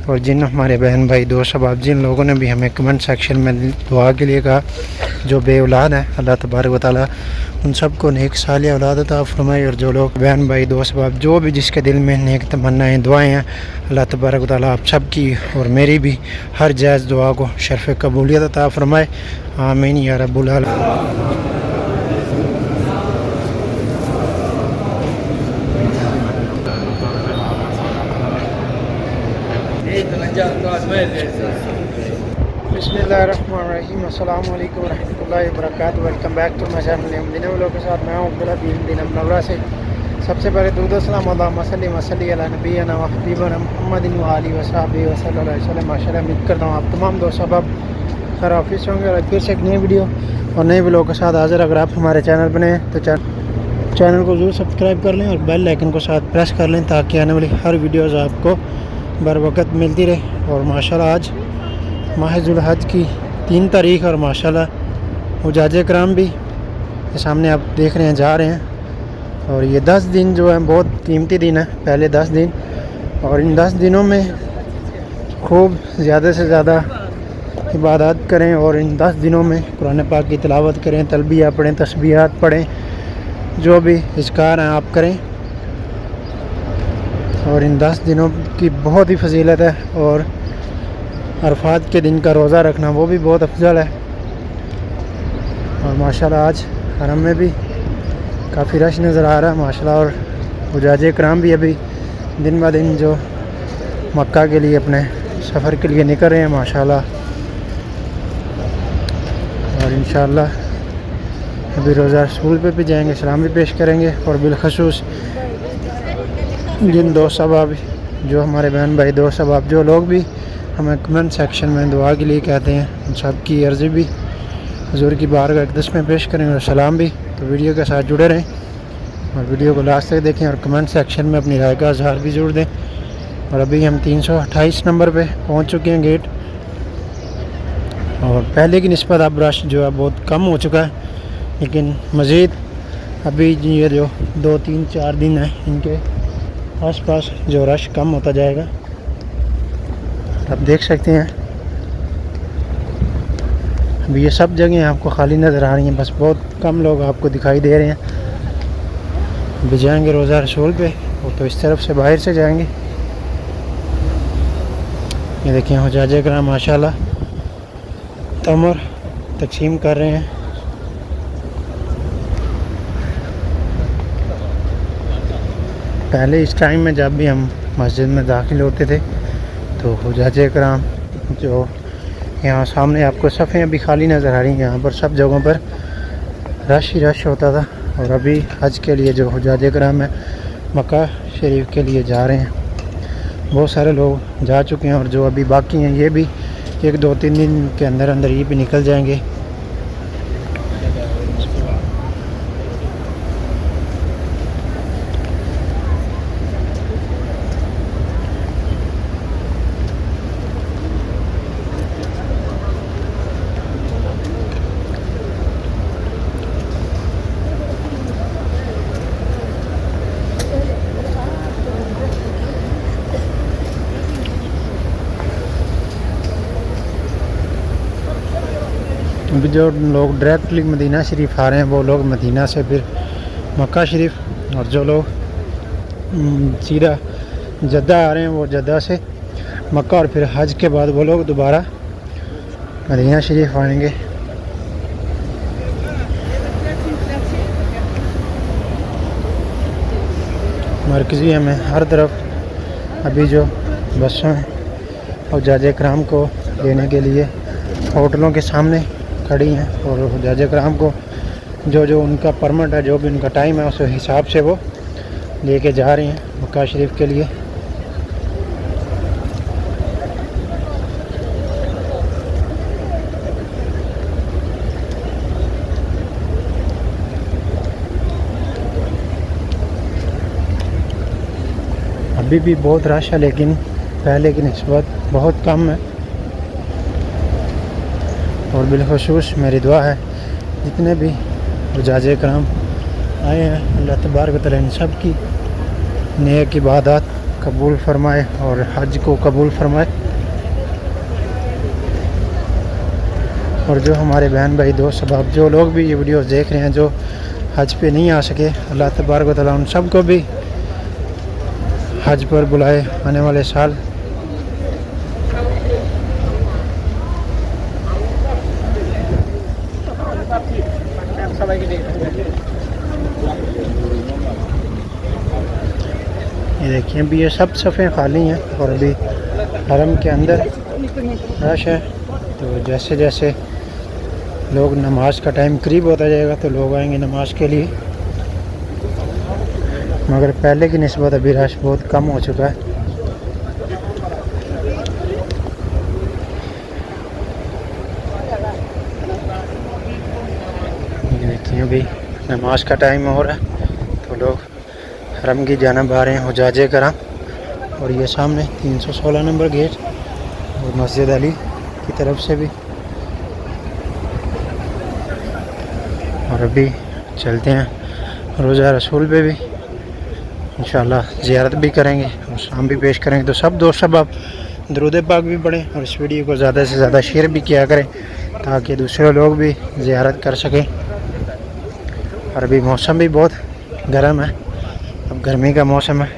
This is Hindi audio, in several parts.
और जिन हमारे बहन भाई दोस्त अहबाब जिन लोगों ने भी हमें कमेंट सेक्शन में दुआ के लिए कहा, जो बे औलाद हैं अल्लाह तबारक व तआला उन सबको नेक सालिह औलाद अता फरमाए। और जो लोग बहन भाई दोस्त अहबाब जो भी जिसके दिल में नेक तमन्नाएँ दुआएँ हैं, अल्लाह तबारक व तआला आप सब की और मेरी भी हर जायज़ दुआ को शर्फ़ कबूलियत अता फरमाए। आमीन या रब्बुल आलमीन। बिस्मिल्लाहिर्रहमानिर्रहीम, अस्सलामु अलैकुम रहमतुल्लाहि व बरकातहू। Welcome back to my channel दिन व्लॉग के साथ मैं हूं अब्दुल्ला दिन नवरा से। सबसे पहले दुरूद व सलाम अल्लाहुम्मा सल्लि व सल्लिम अला नबिय्यिना व हबीबिना मुहम्मदिन व आलिहि व सहबिहि व सल्लल्लाहु अलैहि वसल्लम। माशाअल्लाह उम्मीद करता हूँ आप तमाम दोस्त अहबाब खैर ऑफिस होंगे और फिर से एक नई वीडियो और नए व्लॉग के साथ हाजिर। अगर आप हमारे चैनल पर हैं तो चैनल को ज़रूर सब्सक्राइब कर लें और बेल आइकन को साथ प्रेस कर लें ताकि आने वाली हर वीडियोज़ आपको बर वक़्त मिलती रहे। और माशाल्लाह आज माह ज़ुल्हज की 3 तारीख़ और माशाल्लाह हुज्जाज कराम भी सामने आप देख रहे हैं जा रहे हैं। और ये 10 दिन जो है बहुत कीमती दिन है, पहले 10 दिन, और इन 10 दिनों में खूब ज़्यादा से ज़्यादा इबादत करें और इन 10 दिनों में कुरान पाक की तिलावत करें, तलबिया पढ़ें, तस्बीहात पढ़ें, जो भी इज़कार हैं आप करें। और इन 10 दिनों की बहुत ही फजीलत है और अरफात के दिन का रोज़ा रखना वो भी बहुत अफजल है। और माशाल्लाह आज हरम में भी काफ़ी रश नज़र आ रहा है माशाल्लाह। और हुज्जाज कराम भी अभी दिन ब दिन जो मक्का के लिए अपने सफ़र के लिए निकल रहे हैं माशाल्लाह। और इंशाअल्लाह अभी रोज़ा रसूल पे भी जाएंगे, सलाम भी पेश करेंगे। और बिलखसूस जिन दोस्त अहबाब जो हमारे बहन भाई दोस्त अहबाब जो लोग भी हमें कमेंट सेक्शन में दुआ के लिए कहते हैं, उन सब की अर्ज़ी भी हुज़ूर की बारगाह अक़दस में पेश करेंगे और सलाम भी। तो वीडियो के साथ जुड़े रहें और वीडियो को लास्ट तक देखें और कमेंट सेक्शन में अपनी राय का इज़हार भी ज़रूर दें। और अभी हम 328 नंबर पे पहुंच चुके हैं गेट। और पहले की निस्बत अब रश जो है बहुत कम हो चुका है, लेकिन मज़ीद अभी ये जो 2, 3, 4 दिन है इनके आसपास जो रश कम होता जाएगा। आप देख सकते हैं अभी ये सब जगह आपको खाली नज़र आ रही हैं, बस बहुत कम लोग आपको दिखाई दे रहे हैं। अभी जाएंगे रोज़ा रसूल पे, वो तो इस तरफ से बाहर से जाएंगे। ये देखिए हुज्जाज कराम माशाल्लाह तमर तकसीम कर रहे हैं। पहले इस टाइम में जब भी हम मस्जिद में दाखिल होते थे तो हुज्जाज कराम जो यहाँ सामने आपको सफ़ें अभी खाली नज़र आ रही हैं, यहाँ पर सब जगहों पर रश ही रश होता था। और अभी हज के लिए जो हुज्जाज कराम है मक्का शरीफ के लिए जा रहे हैं, बहुत सारे लोग जा चुके हैं और जो अभी बाकी हैं ये भी 1, 2, 3 दिन के अंदर अंदर ये भी निकल जाएंगे। अभी जो लोग डायरेक्टली मदीना शरीफ आ रहे हैं वो लोग मदीना से फिर मक्का शरीफ, और जो लोग सीधा जद्दा आ रहे हैं वो जद्दा से मक्का, और फिर हज के बाद वो लोग दोबारा मदीना शरीफ आएंगे। मरकज़ी में हर तरफ अभी जो बसें हुज्जाज कराम को लेने के लिए होटलों के सामने खड़ी हैं और हुज्जाज कराम को जो उनका परमिट है, जो भी उनका टाइम है उस हिसाब से वो लेके जा रहे हैं मक्का शरीफ के लिए। अभी भी बहुत रश है लेकिन पहले की निस्बत बहुत कम है। और बिलखसूस मेरी दुआ है जितने भी हुज्जाज कराम आए हैं अल्लाह तबारक व तआला इन सब की नेक इबादत कबूल फरमाए और हज को कबूल फरमाए। और जो हमारे बहन भाई दोस्त अहबाब जो लोग भी ये वीडियोस देख रहे हैं जो हज पे नहीं आ सके, अल्लाह तबारक व तआला उन सब को भी हज पर बुलाए आने वाले साल। ये देखिए अभी ये सब सफ़े खाली हैं और अभी हरम के अंदर रश है। तो जैसे जैसे लोग नमाज का टाइम करीब होता जाएगा तो लोग आएंगे नमाज के लिए, मगर पहले की निस्बत अभी रश बहुत कम हो चुका है। ये देखिए अभी नमाज का टाइम हो रहा है तो लोग हरम की जानिब आ रहे हैं हुज्जाजे कराम। और ये सामने 316 नंबर गेट और मस्जिद अली की तरफ से भी। और अभी चलते हैं रोज़ा रसूल पे भी इंशाल्लाह ज़ियारत भी करेंगे और शाम भी पेश करेंगे। तो सब दोस्त सब आप दरूद पाक भी पढ़ें और इस वीडियो को ज़्यादा से ज़्यादा शेयर भी किया करें ताकि दूसरे लोग भी ज़ियारत कर सकें। और अभी मौसम भी बहुत गर्म है, अब गर्मी का मौसम है,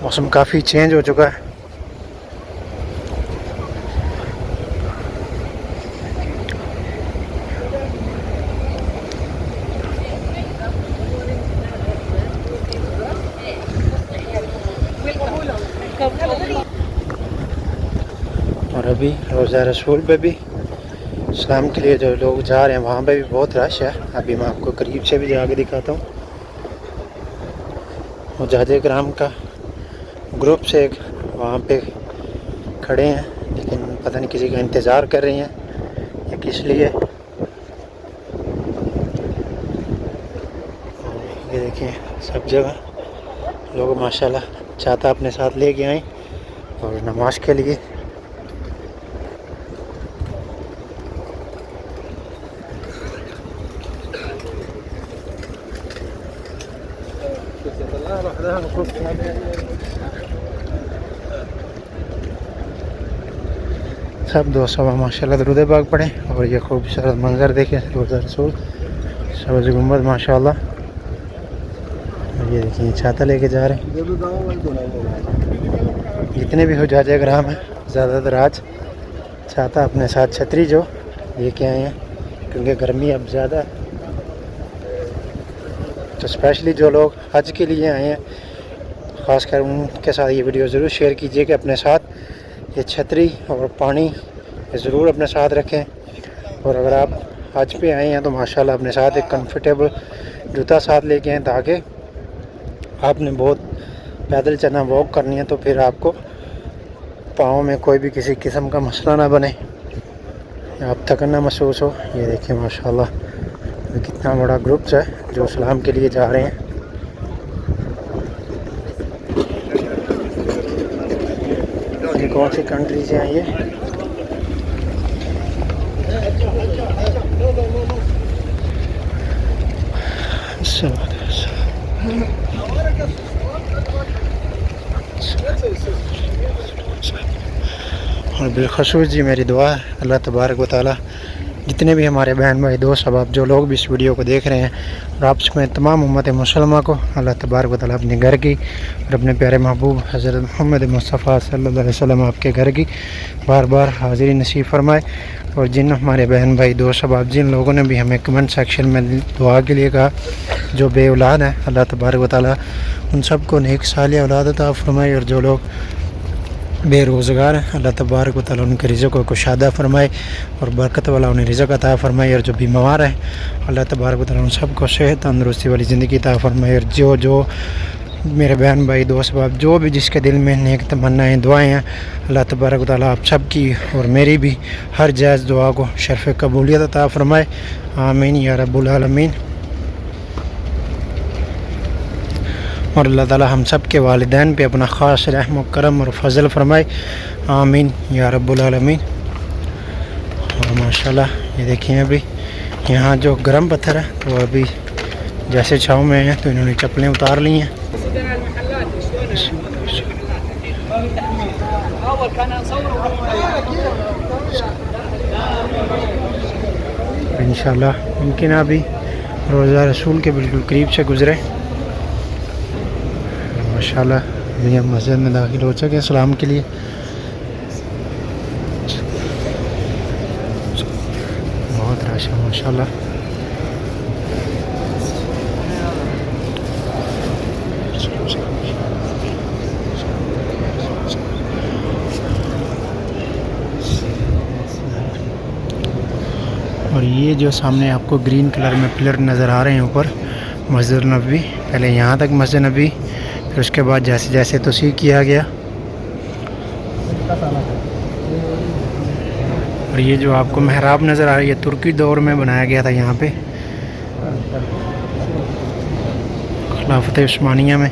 मौसम काफ़ी चेंज हो चुका है। और अभी रोज़ा रसूल पे भी इस्लाम के लिए जो लोग जा रहे हैं वहाँ पे भी बहुत रश है। अभी मैं आपको करीब से भी जाके दिखाता हूँ। हुज्जाजे कराम का ग्रुप से एक वहाँ पे खड़े हैं, लेकिन पता नहीं किसी का इंतज़ार कर रही हैं या किस लिए। ये देखिए सब जगह लोग माशाल्लाह छाता अपने साथ लेके आए और नमाज के लिए। सब दोस्तों माशाल्लाह दरूद पाक पढ़ें और ये खूबसूरत मंजर देखें रोज़ा रसूल सब्ज़ गुंबद माशाल्लाह। ये देखिए छाता लेके जा रहे हैं। जितने भी हुज्जाजे कराम हैं ज़्यादातर आज छाता अपने साथ छतरी जो लेके आए हैं क्योंकि गर्मी अब ज़्यादा। तो स्पेशली जो लोग हज के लिए आए हैं ख़ासकर उनके साथ ये वीडियो ज़रूर शेयर कीजिए कि अपने साथ ये छतरी और पानी ज़रूर अपने साथ रखें। और अगर आप हज पे आए हैं तो माशाल्लाह अपने साथ एक कंफर्टेबल जूता साथ लेके आएँ ताकि आपने बहुत पैदल चलना वॉक करनी है तो फिर आपको पाँव में कोई भी किसी किस्म का मसला ना बने, आप थकन ना महसूस हो। ये देखिए माशाल्लाह कितना बड़ा ग्रुप है जो इस्लाम के लिए जा रहे हैं। ये कौन सी कंट्री से आई है? और बिलखसूस जी मेरी दुआ है अल्लाह तबारक व तआला जितने भी हमारे बहन भाई दोस्त अहबाब जो लोग भी इस वीडियो को देख रहे हैं और आपस में तमाम उम्मत मुसलमा को अल्लाह तबारक व तआला अपने घर की और अपने प्यारे महबूब हज़रत मोहम्मद मुस्तफ़ा सल्लल्लाहु अलैहि वसल्लम आपके घर की बार बार हाज़िरी नसीब फरमाए। और जिन हमारे बहन भाई दोस्त अहबाब जिन लोगों ने भी हमें कमेंट सेक्शन में दुआ के लिए कहा जो बे औलाद हैं अल्लाह तबारक व तआला उन सब को नेक सालिह औलाद अता फरमाए। और जो लोग बेरोज़गार हैं अल्लाह तबारक व तआला उनके रिज़्क़ को कुशादा फरमाए और बरकत वाला उन्हें रिज़्क़ अता फरमाए। और जो बीमार हैं अल्लाह तबारक व तआला उन सब को सेहत तंदुरुस्ती वाली ज़िंदगी अता फरमाए। और जो मेरे बहन भाई दोस्त बाप जो भी जिसके दिल में नेक तमन्नाएँ दुआएँ हैं अल्लाह तबारक व तआला आप सब की और मेरी भी हर जायज़ दुआ को शर्फ़ कबूलियत अता फरमाए। आमीन या रब्बुल आलमीन। और अल्लाह ताला हम सब के वालिदैन पे अपना ख़ास रहम करम और फजल फरमाए। आमीन या रब्बुल आलमीन। और माशाल्लाह ये देखिए अभी यहाँ जो गर्म पत्थर है तो अभी जैसे छाँव में हैं तो इन्होंने चप्पलें उतार ली हैं। इंशाल्लाह मुमकिन अभी रोज़ा रसूल के बिल्कुल करीब से गुज़रे। माशाल्लाह अभी हम मस्जिद में दाखिल हो सके सलाम के लिए। बहुत रश है माशाल्लाह। और ये जो सामने आपको ग्रीन कलर में पिलर नज़र आ रहे हैं ऊपर, मस्जिद नबवी, पहले यहाँ तक मस्जिद नबी, फिर उसके बाद जैसे जैसे तोसीह किया गया। और ये जो आपको महराब नज़र आ रही है, तुर्की दौर में बनाया गया था यहाँ पे खिलाफत उस्मानिया में।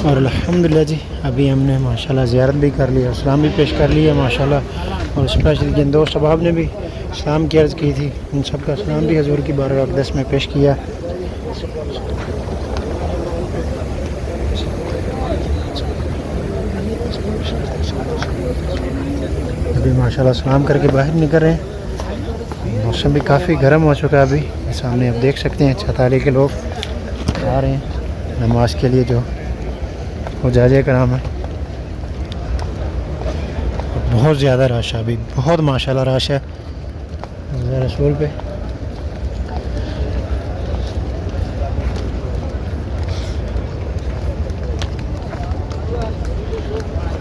और अल्हम्दुलिल्लाह जी अभी हमने माशाल्लाह ज़ियारत भी कर ली, सलाम भी पेश कर लिया माशाल्लाह। और स्पेशली जिन दोस्त अहबाब ने भी सलाम की अर्ज़ की थी, उन सब का सलाम भी हजूर की बारगाह अक़दस में पेश किया। अभी माशाल्लाह सलाम करके बाहर निकल रहे हैं। मौसम भी काफ़ी गर्म हो चुका है। अभी सामने आप देख सकते हैं 46 के लोग आ रहे हैं नमाज के लिए, जो हुज्जाजे कराम है। बहुत ज़्यादा रश है, अभी बहुत माशाल्लाह रश है रोज़ा रसूल पे।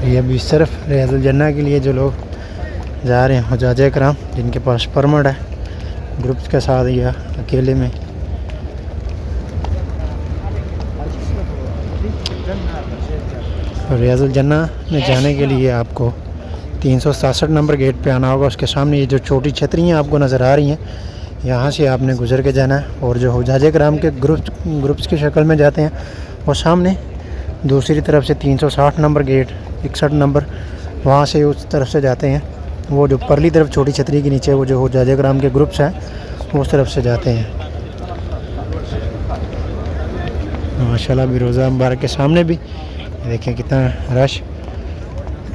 ये अभी सिर्फ रियाजुल जन्नह के लिए जो लोग जा रहे हैं हुज्जाजे कराम, जिनके पास परमिट है, ग्रुप्स के साथ या अकेले में। रियाजुल जन्नह में जाने के लिए आपको 367 नंबर गेट पे आना होगा। उसके सामने ये जो छोटी छतरियाँ आपको नज़र आ रही हैं, यहाँ से आपने गुज़र के जाना है। और जो हुज्जाजे कराम के ग्रुप्स की शक्ल में जाते हैं, और सामने दूसरी तरफ से 360 नंबर गेट 61 नंबर, वहाँ से उस तरफ से जाते हैं। वो जो परली तरफ छोटी छतरी के नीचे वो जो हुज्जाजे कराम के ग्रुप्स हैं, वो उस तरफ से जाते हैं। माशाल्लाह भी रोज़ा मुबारक के सामने भी देखें कितना रश,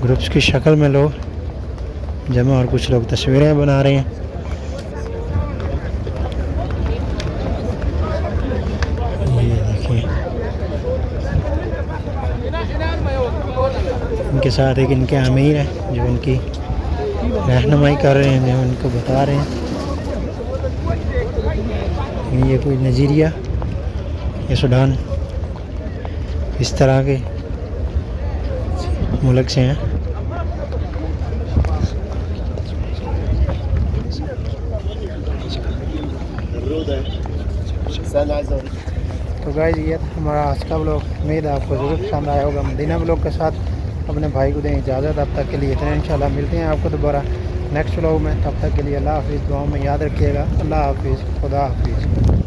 ग्रुप्स की शक्ल में लोग जमा, और कुछ लोग तस्वीरें बना रहे हैं। ये देखिए इनके साथ एक इनके अमीर है जो उनकी रहनुमाई कर रहे हैं, जो उनको बता रहे हैं। ये कोई नाइजीरिया या सूडान इस तरह के मुल्क से हैं। तो गाइस ये था हमारा आज का व्लॉग। उम्मीद है आपको ज़रूर पसंद आया होगा। मदीना व्लॉग के साथ अपने भाई को दें इजाज़त। अब तक के लिए इतना, इंशाल्लाह मिलते हैं आपको दोबारा नेक्स्ट व्लॉग में। तब तक के लिए अल्लाह हाफिज़। दुआ में याद रखिएगा। अल्लाह हाफिज़, खुदा हाफिज़।